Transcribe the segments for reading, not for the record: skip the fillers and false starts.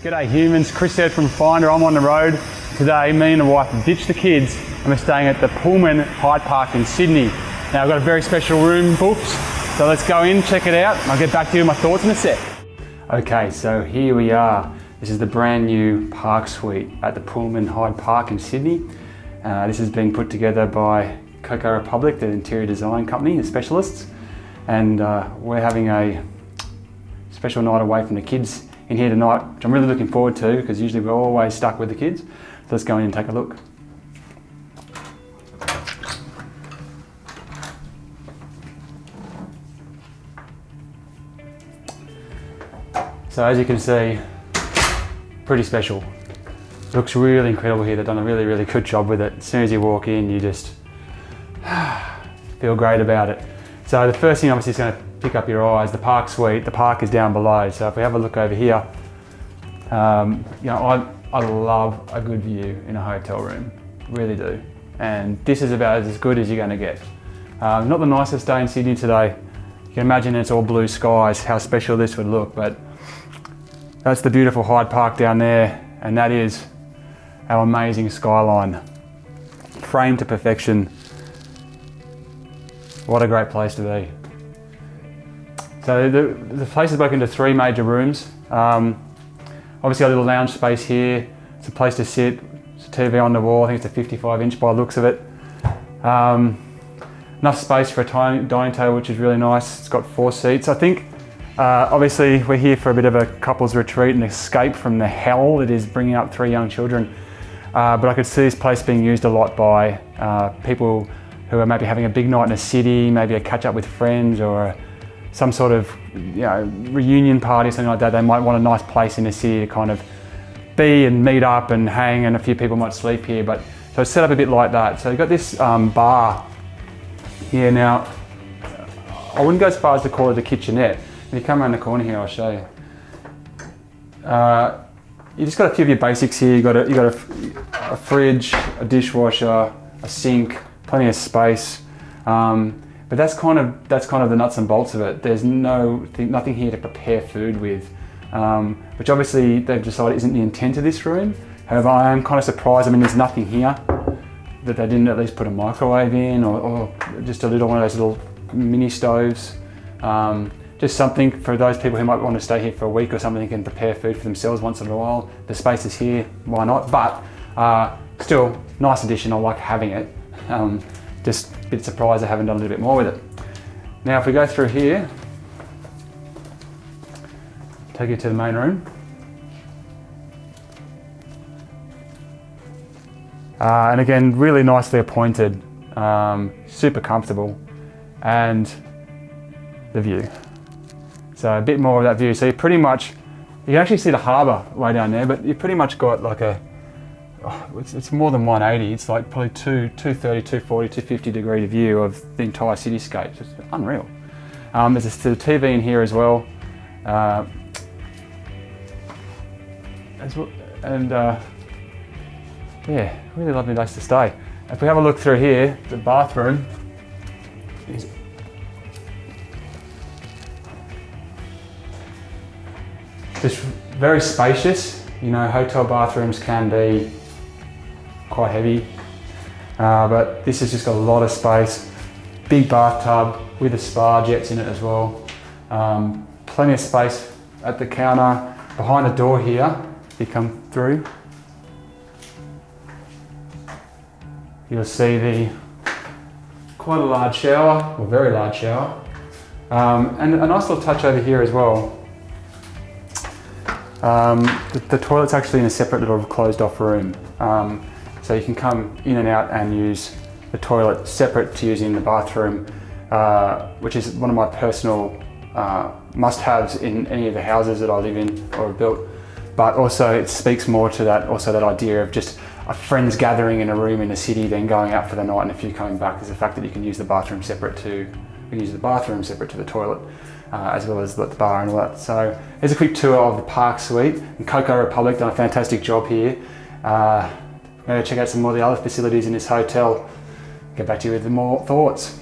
G'day humans, Chris Stead from Finder. I'm on the road. Today, me and the wife have ditched the kids and we're staying at the Pullman Hyde Park in Sydney. Now I've got a very special room booked, so let's go in, check it out, and I'll get back to you with my thoughts in a sec. Okay, so here we are. This is the brand new park suite at the Pullman Hyde Park in Sydney. This is being put together by Coco Republic, the interior design company, the specialists. And we're having a special night away from the kids in here tonight, which I'm really looking forward to because usually we're always stuck with the kids. So let's go in and take a look. So as you can see, pretty special. Looks really incredible here. They've done a really, really good job with it. As soon as you walk in, you just feel great about it. So the first thing obviously is going to pick up your eyes, the park suite. The park is down below. So if we have a look over here, I love a good view in a hotel room, really do. And this is about as good as you're going to get. Not the nicest day in Sydney today. You can imagine it's all blue skies, how special this would look, but that's the beautiful Hyde Park down there, and that is our amazing skyline. Framed to perfection. What a great place to be. So the place is broken into 3 major rooms. Obviously a little lounge space here. It's a place to sit. It's a TV on the wall. I think it's a 55-inch by the looks of it. Enough space for a tiny dining table, which is really nice. It's got 4 seats. I think obviously we're here for a bit of a couples retreat and escape from the hell that is bringing up 3 young children. But I could see this place being used a lot by people who are maybe having a big night in a city, maybe a catch up with friends or some sort of reunion party, something like that. They might want a nice place in the city to kind of be and meet up and hang, and a few people might sleep here. But so it's set up a bit like that. So you've got this bar here now. I wouldn't go as far as to call it a kitchenette. If you come around the corner here, I'll show you. You just got a few of your basics here. You got a fridge, a dishwasher, a sink, plenty of space. But that's kind of the nuts and bolts of it. There's nothing here to prepare food with, which obviously they've decided isn't the intent of this room. However, I am kind of surprised. I mean, there's nothing here that they didn't at least put a microwave in, or just one of those little mini stoves. Just something for those people who might want to stay here for a week or something, and can prepare food for themselves once in a while. The space is here, why not? But still, nice addition. I like having it. Just a bit surprised I haven't done a little bit more with it. Now if we go through here, take you to the main room. And again, really nicely appointed, super comfortable, and the view. So a bit more of that view. So you can actually see the harbour way down there, but you've pretty much got like it's more than 180. It's like probably 230, 240, 250 degree view of the entire cityscape. It's unreal. There's a TV in here as well. Yeah, really lovely place to stay. If we have a look through here, the bathroom is just very spacious. You know, hotel bathrooms can be quite heavy, but this has just got a lot of space. Big bathtub with a spa jets in it as well. Plenty of space at the counter. Behind the door here, you come through, you'll see quite a large shower, or very large shower, and a nice little touch over here as well. The toilet's actually in a separate little closed off room. So you can come in and out and use the toilet separate to using the bathroom, which is one of my personal must-haves in any of the houses that I live in or have built. But also it speaks more to that idea of just a friends gathering in a room in the city, then going out for the night and a few coming back, is the fact that you can use the bathroom separate to the toilet. As well as the bar and all that. So here's a quick tour of the park suite. And Coco Republic done a fantastic job here. I'm going to check out some more of the other facilities in this hotel. Get back to you with more thoughts.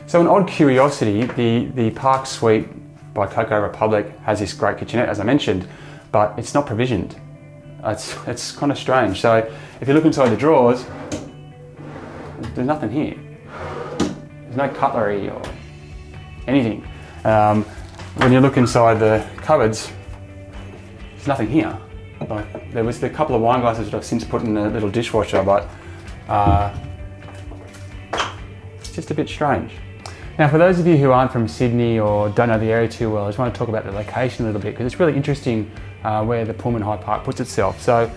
So an odd curiosity, the park suite by Coco Republic has this great kitchenette, as I mentioned, but it's not provisioned. It's kind of strange. So if you look inside the drawers, there's nothing here. There's no cutlery or anything. When you look inside the cupboards, there's nothing here. Like, there was a couple of wine glasses that I've since put in a little dishwasher, but it's just a bit strange. Now, for those of you who aren't from Sydney or don't know the area too well, I just want to talk about the location a little bit, because it's really interesting where the Pullman Hyde Park puts itself. So,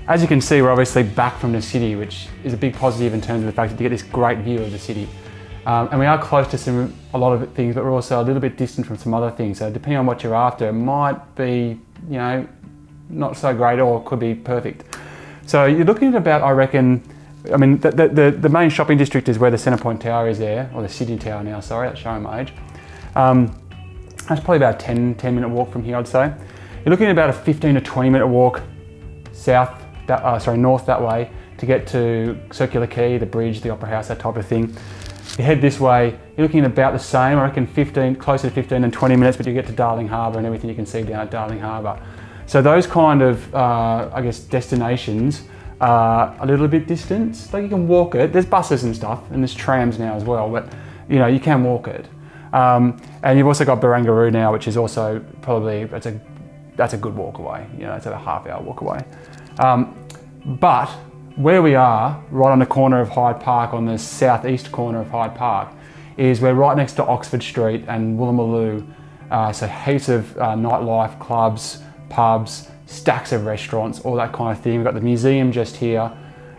as you can see, we're obviously back from the city, which is a big positive in terms of the fact that you get this great view of the city. And we are close to a lot of things, but we're also a little bit distant from some other things. So depending on what you're after, it might be, you know, not so great, or could be perfect. So you're looking at about, I reckon, I mean, the main shopping district is where the Centrepoint Tower is there, or the Sydney Tower now, sorry, that's showing my age. That's probably about a 10-minute walk from here, I'd say. You're looking at about a 15 to 20-minute walk north that way to get to Circular Quay, the bridge, the Opera House, that type of thing. You head this way, you're looking at about the same, I reckon closer to 15 and 20 minutes, but you get to Darling Harbour and everything you can see down at Darling Harbour. So those kind of, I guess, destinations are a little bit distant. Like, you can walk it. There's buses and stuff, and there's trams now as well, but you know, you can walk it. And you've also got Barangaroo now, which is also probably, that's a good walk away. You know, it's a half-hour walk away. But where we are, right on the corner of Hyde Park, on the southeast corner of Hyde Park, is we're right next to Oxford Street and Woolloomooloo. So heaps of nightlife, clubs, pubs, stacks of restaurants, all that kind of thing. We've got the museum just here,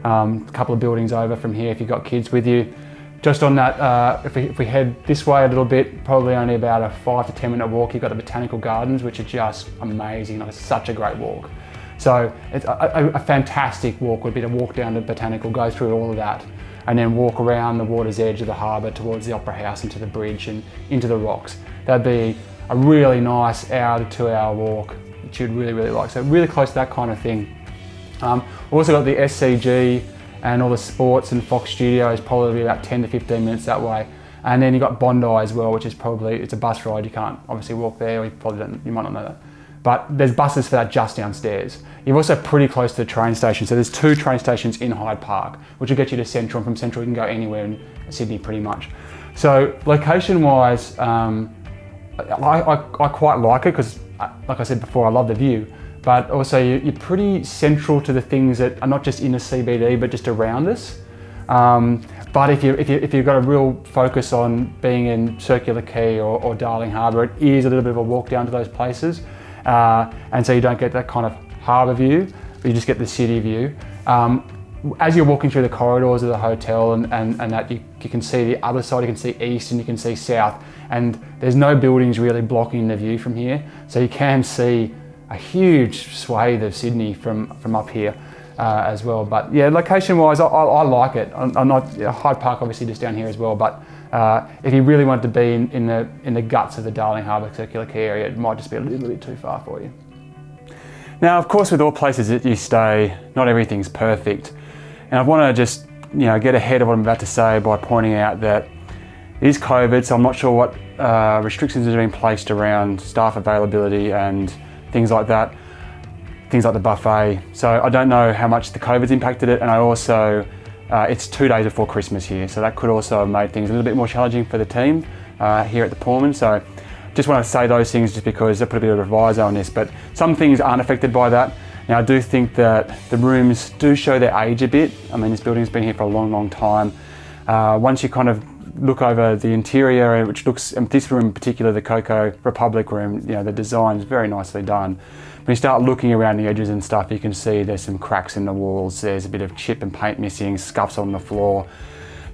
a couple of buildings over from here if you've got kids with you. Just on that, if we head this way a little bit, probably only about a 5 to 10 minute walk, you've got the Botanical Gardens, which are just amazing. Like, it's such a great walk. So it's a fantastic walk would be to walk down to Botanical, go through all of that, and then walk around the water's edge of the harbour towards the Opera House and to the bridge and into the rocks. That'd be a really nice hour to 2 hour walk, which you'd really, really like. So really close to that kind of thing. We've also got the SCG and all the sports and Fox Studios, probably about 10 to 15 minutes that way. And then you've got Bondi as well, which is probably, it's a bus ride. You can't obviously walk there, or you might not know that. But there's buses for that just downstairs. You're also pretty close to the train station. So there's 2 train stations in Hyde Park, which will get you to Central. And from Central, you can go anywhere in Sydney pretty much. So location-wise, I quite like it because, like I said before, I love the view. But also you're pretty central to the things that are not just in the CBD, but just around us. But if you've got a real focus on being in Circular Quay or Darling Harbour, it is a little bit of a walk down to those places. And so you don't get that kind of harbour view, but you just get the city view. As you're walking through the corridors of the hotel and that, you can see the other side, you can see east and you can see south, and there's no buildings really blocking the view from here. So you can see a huge swathe of Sydney from up here as well. But yeah, location wise, I like it. I'm not, Hyde Park obviously just down here as well, but if you really want to be in the guts of the Darling Harbour Circular Quay area, it might just be a little bit too far for you. Now, of course, with all places that you stay, not everything's perfect. And I want to just, get ahead of what I'm about to say by pointing out that it is COVID, so I'm not sure what restrictions are being placed around staff availability and things like that, things like the buffet. So I don't know how much the COVID's impacted it, and I also, it's 2 days before Christmas here, so that could also have made things a little bit more challenging for the team here at the Pullman. So just want to say those things just because I put a bit of a revisor on this, but some things aren't affected by that. Now, I do think that the rooms do show their age a bit. I mean, this building's been here for a long, long time. Once you kind of look over the interior, which looks, and this room in particular, the Coco Republic room, the design's very nicely done. When you start looking around the edges and stuff, you can see there's some cracks in the walls, there's a bit of chip and paint missing, scuffs on the floor.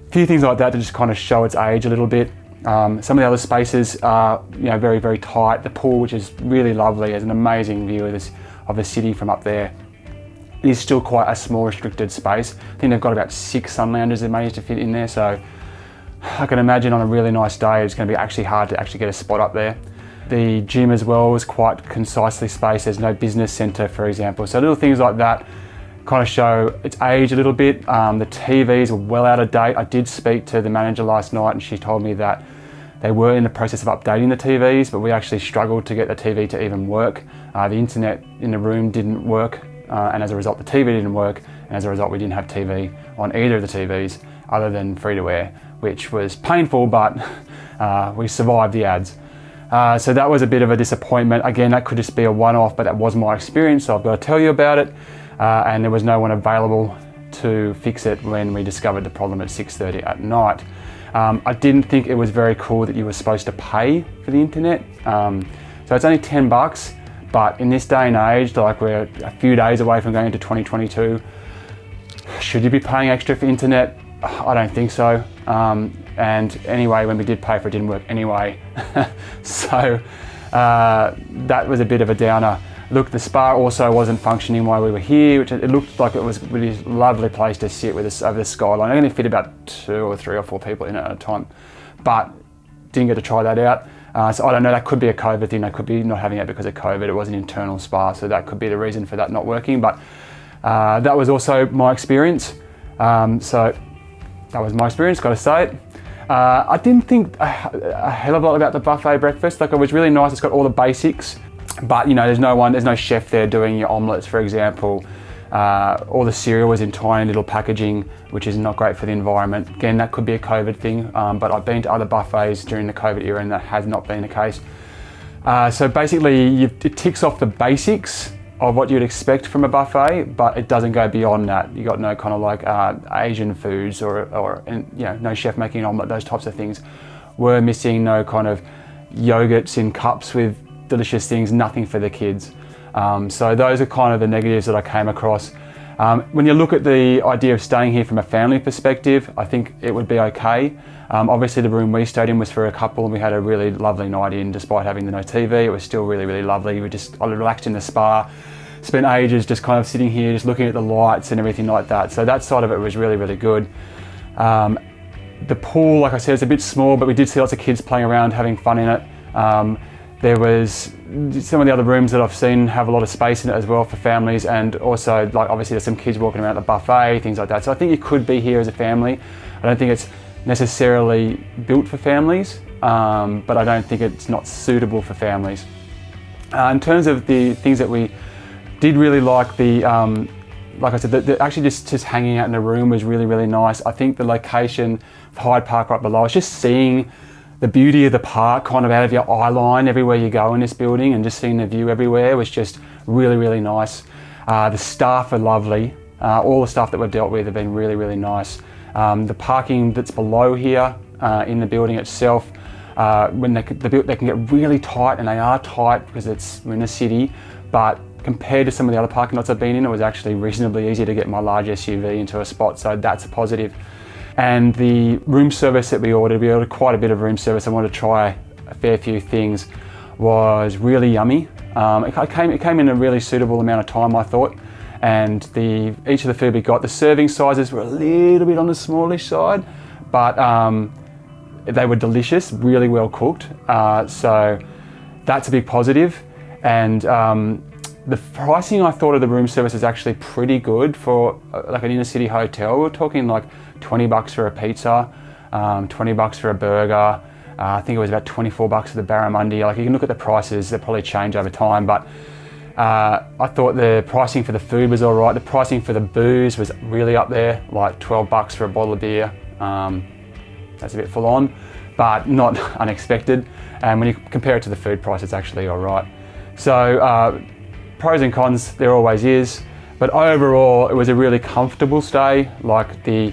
A few things like that to just kind of show its age a little bit. Some of the other spaces are, very, very tight. The pool, which is really lovely, has an amazing view of the city from up there. It is still quite a small, restricted space. I think they've got about 6 sun lounges they managed to fit in there, so I can imagine on a really nice day it's going to be actually hard to actually get a spot up there. The gym as well is quite concisely spaced. There's no business centre, for example. So little things like that kind of show its age a little bit. The TVs are well out of date. I did speak to the manager last night and she told me that They were in the process of updating the TVs, but we actually struggled to get the TV to even work. The internet in the room didn't work, and as a result the TV didn't work, and as a result we didn't have TV on either of the TVs other than free-to-air, which was painful, but we survived the ads. So that was a bit of a disappointment. Again, that could just be a one-off, but that was my experience, so I've got to tell you about it. And there was no one available to fix it when we discovered the problem at 6:30 at night. I didn't think it was very cool that you were supposed to pay for the internet. So it's only $10, but in this day and age, like we're a few days away from going into 2022, should you be paying extra for internet? I don't think so. And anyway, when we did pay for it, it didn't work anyway. So that was a bit of a downer. Look, the spa also wasn't functioning while we were here, which it looked like it was a really lovely place to sit with us over the skyline. I'm going to fit about 2 or 3 or 4 people in it at a time, but didn't get to try that out. So I don't know, that could be a COVID thing. They could be not having it because of COVID. It was an internal spa, so that could be the reason for that not working. But that was also my experience. So that was my experience, gotta say it. I didn't think a hell of a lot about the buffet breakfast. Like, it was really nice. It's got all the basics. But you know, there's no chef there doing your omelettes, for example. All the cereal was in tiny little packaging, which is not great for the environment. Again, that could be a COVID thing, but I've been to other buffets during the COVID era and that has not been the case. So basically, it ticks off the basics of what you'd expect from a buffet, but it doesn't go beyond that. You got no kind of like Asian foods or you know, no chef making an omelette, those types of things. We're missing no kind of yogurts in cups with delicious things, nothing for the kids. So those are kind of the negatives that I came across. When you look at the idea of staying here from a family perspective, I think it would be okay. Obviously the room we stayed in was for a couple and we had a really lovely night in despite having no TV. It was still really, really lovely. I relaxed in the spa, spent ages just kind of sitting here, just looking at the lights and everything like that. So that side of it was really, really good. The pool, like I said, is a bit small, but we did see lots of kids playing around, having fun in it. There was some of the other rooms that I've seen have a lot of space in it as well for families, and also like obviously there's some kids walking around the buffet, things like that. So I think you could be here as a family. I don't think it's necessarily built for families, but I don't think it's not suitable for families. In terms of the things that we did really like, like I said, actually just hanging out in the room was really, really nice. I think the location of Hyde Park right below, it's just seeing the beauty of the park kind of out of your eye line everywhere you go in this building, and just seeing the view everywhere was just really, really nice. The staff are lovely. All the staff that we've dealt with have been really, really nice. The parking that's below here in the building itself, when they can get really tight, and they are tight because we're in a city, but compared to some of the other parking lots I've been in, it was actually reasonably easy to get my large SUV into a spot, so that's a positive. And the room service that we ordered quite a bit of room service. I wanted to try a fair few things. Was really yummy. It came in a really suitable amount of time, I thought. And each of the food we got, the serving sizes were a little bit on the smallish side, but they were delicious, really well cooked. So that's a big positive. And the pricing, I thought, of the room service is actually pretty good for like an inner city hotel. We're talking like $20 for a pizza, $20 for a burger. I think it was about $24 for the barramundi. Like, you can look at the prices, they'll probably change over time, but I thought the pricing for the food was all right. The pricing for the booze was really up there, like $12 for a bottle of beer. That's a bit full on, but not unexpected. And when you compare it to the food price, it's actually all right. So pros and cons, there always is. But overall, it was a really comfortable stay. Like, the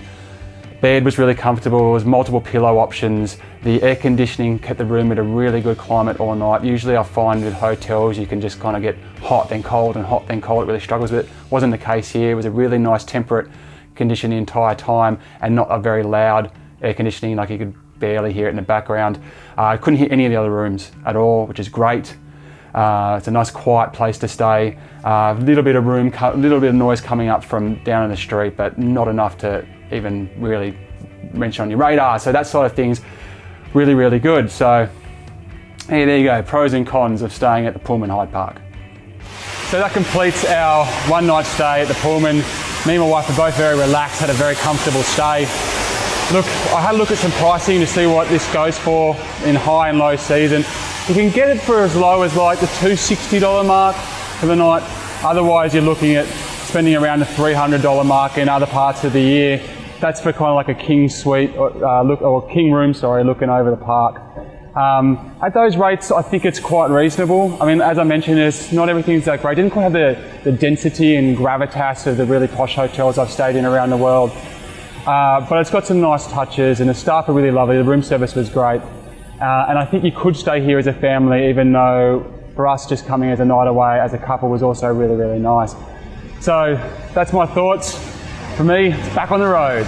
bed was really comfortable, there was multiple pillow options. The air conditioning kept the room at a really good climate all night. Usually I find with hotels you can just kind of get hot then cold and hot then cold. It really struggles with it. Wasn't the case here. It was a really nice temperate condition the entire time, and not a very loud air conditioning, like you could barely hear it in the background. I couldn't hear any of the other rooms at all, which is great. It's a nice quiet place to stay. A little bit of noise coming up from down in the street, but not enough to even really mention on your radar. So that sort of things, really, really good. So hey, there you go, pros and cons of staying at the Pullman Hyde Park. So that completes our one night stay at the Pullman. Me and my wife were both very relaxed, had a very comfortable stay. Look, I had a look at some pricing to see what this goes for in high and low season. You can get it for as low as like the $260 mark for the night. Otherwise, you're looking at spending around the $300 mark in other parts of the year. That's for kind of like a king suite or king room, sorry, looking over the park. At those rates, I think it's quite reasonable. I mean, as I mentioned, not everything's that great. It didn't quite have the density and gravitas of the really posh hotels I've stayed in around the world. But it's got some nice touches, and the staff are really lovely. The room service was great. And I think you could stay here as a family, even though for us just coming as a night away as a couple was also really, really nice. So that's my thoughts. For me, it's back on the road.